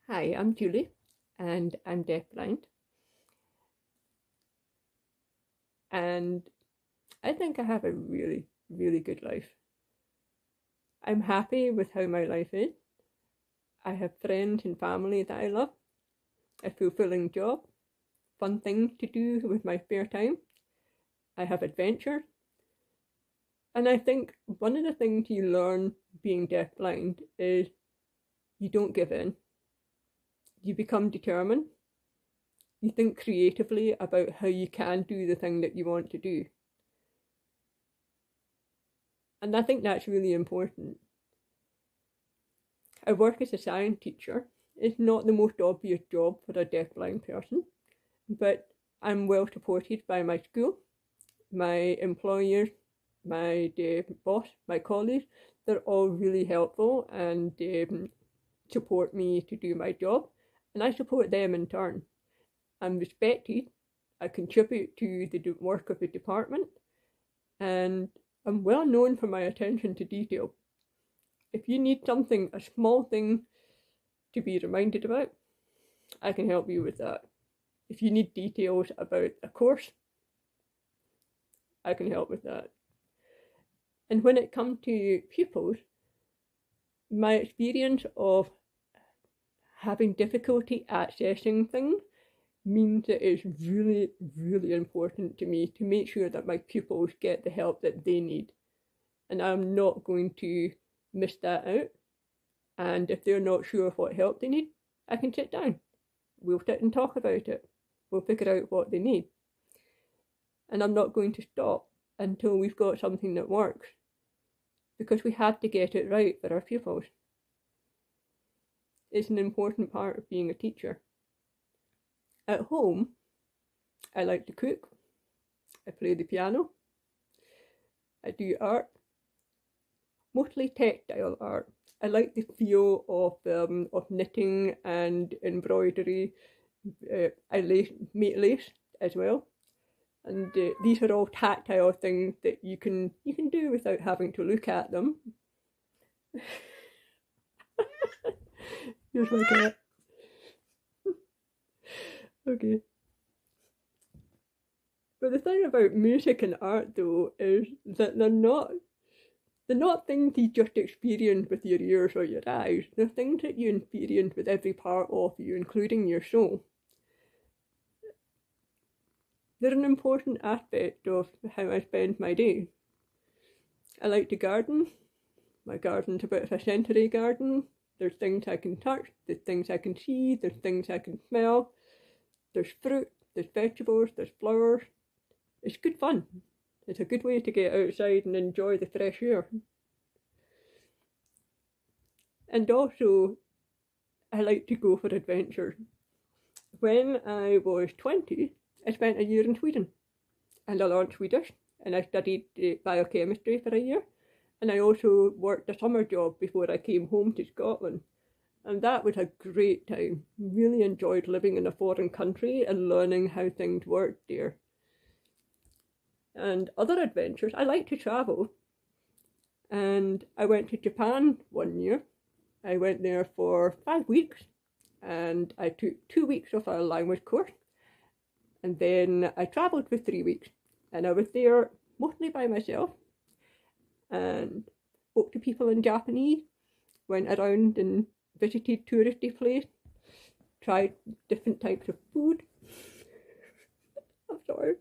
Hi, I'm Julie and I'm deafblind, and I think I have a really good life. I'm happy with how my life is. I have friends and family that I love, a fulfilling job, fun things to do with my spare time. I have adventure, and I think one of the things you learn being deafblind is you don't give in. You become determined. You think creatively about how you can do the thing that you want to do. And I think that's really important. I work as a science teacher. It's not the most obvious job for a deafblind person, but I'm well supported by my school, my employers, my boss, my colleagues. They're all really helpful and support me to do my job, and I support them in turn. I'm respected, I contribute to the work of the department, and I'm well known for my attention to detail. If you need something, a small thing to be reminded about, I can help you with that. If you need details about a course, I can help with that. And when it comes to pupils, my experience of having difficulty accessing things means that it's really important to me to make sure that my pupils get the help that they need. And I'm not going to miss that out. And if they're not sure what help they need, I can sit down. We'll sit and talk about it. We'll figure out what they need. And I'm not going to stop until we've got something that works, because we have to get it right for our pupils. It's an important part of being a teacher. At home, I like to cook, I play the piano, I do art, mostly textile art. I like the feel of knitting and embroidery. I make lace as well, and these are all tactile things that you can do without having to look at them. Here's my cat. Okay. But the thing about music and art, though, is that they're not things you just experience with your ears or your eyes. They're things that you experience with every part of you, including your soul. They're an important aspect of how I spend my day. I like to garden. My garden's a bit of a sensory garden. There's things I can touch, there's things I can see, there's things I can smell. There's fruit, there's vegetables, there's flowers. It's good fun. It's a good way to get outside and enjoy the fresh air. And also, I like to go for adventures. When I was 20, I spent a year in Sweden, and I learned Swedish, and I studied biochemistry for a year, and I also worked a summer job before I came home to Scotland. And that was a great time. Really enjoyed living in a foreign country and learning how things work there. And other adventures, I like to travel. And I went to Japan one year. I went there for 5 weeks, and I took 2 weeks of a language course. And then I travelled for 3 weeks, and I was there mostly by myself and spoke to people in Japanese, went around and visited touristy places, tried different types of food. I'm sorry.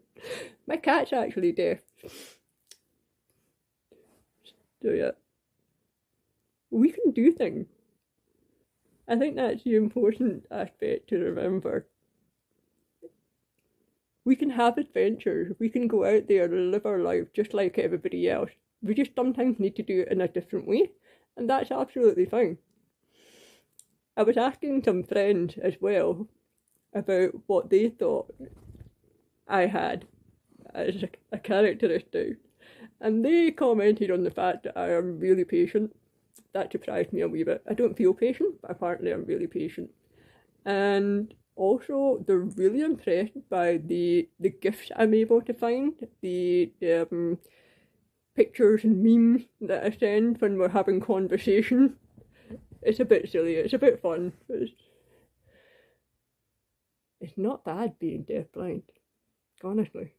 My cat's actually deaf. So yeah. We can do things. I think that's the important aspect to remember. We can have adventures. We can go out there and live our life just like everybody else. We just sometimes need to do it in a different way, and that's absolutely fine. I was asking some friends as well about what they thought I had as a characteristic, and they commented on the fact that I am really patient. That surprised me a wee bit. I don't feel patient, but apparently I'm really patient. And also, they're really impressed by the gifts I'm able to find, the pictures and memes that I send when we're having conversation. It's a bit silly, it's a bit fun. It's not bad being deafblind, honestly.